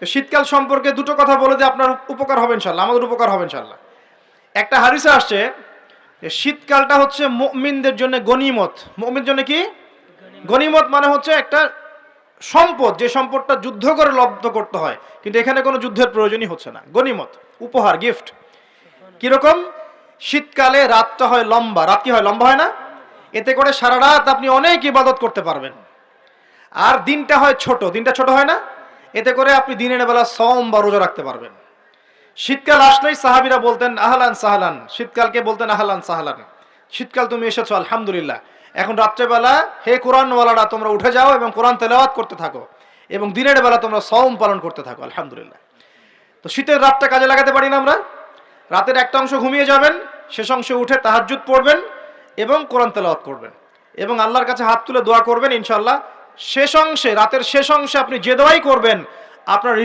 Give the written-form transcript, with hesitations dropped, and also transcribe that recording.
তো শীতকাল সম্পর্কে দুটো কথা বলে যে আপনার উপকার হবে ইনশাল্লাহ, আমাদের উপকার হবে ইনশাল্লাহ। একটা হাদিসে আসছে যে শীতকালটা হচ্ছে মুমিনদের জন্য গনিমত। মুমিনদের জন্য কি গনিমত? মানে হচ্ছে একটা সম্পদ, যে সম্পদটা যুদ্ধ করে লব্ধ করতে হয়, কিন্তু এখানে কোনো যুদ্ধের প্রয়োজনই হচ্ছে না। গনিমত, উপহার, গিফট। কিরকম? শীতকালে রাতটা হয় লম্বা। রাত কি হয়? লম্বা হয় না? এতে করে সারা রাত আপনি অনেক ইবাদত করতে পারবেন। আর দিনটা হয় ছোট। দিনটা ছোট হয় না? এতে করে আপনি দিনের বেলা সওম বা রোজা রাখতে পারবেন। শীতকাল আসলেই সাহাবীরা বলতেন আহলান সাহলান। শীতকালকে বলতেন আহলান সাহলান। শীতকাল তুমি এসেছো, আলহামদুলিল্লাহ। এখন রাত্রেবেলা হে কোরআনওয়ালারা তোমরা উঠে যাও এবং কোরআন তেলাওয়াত করতে থাকো, এবং দিনের বেলা তোমরা সওম পালন করতে থাকো, আলহামদুলিল্লাহ। তো শীতের রাতটা কাজে লাগাতে পারি না আমরা? রাতের একটা অংশ ঘুমিয়ে যাবেন, শেষ অংশে উঠে তাহাজ্জুদ পড়বেন এবং কোরআন তেলাওয়াত করবেন এবং আল্লাহর কাছে হাত তুলে দোয়া করবেন। ইনশাআল্লাহ শেষ অংশে, রাতের শেষ অংশে আপনি যে দোয়াই করবেন আপনার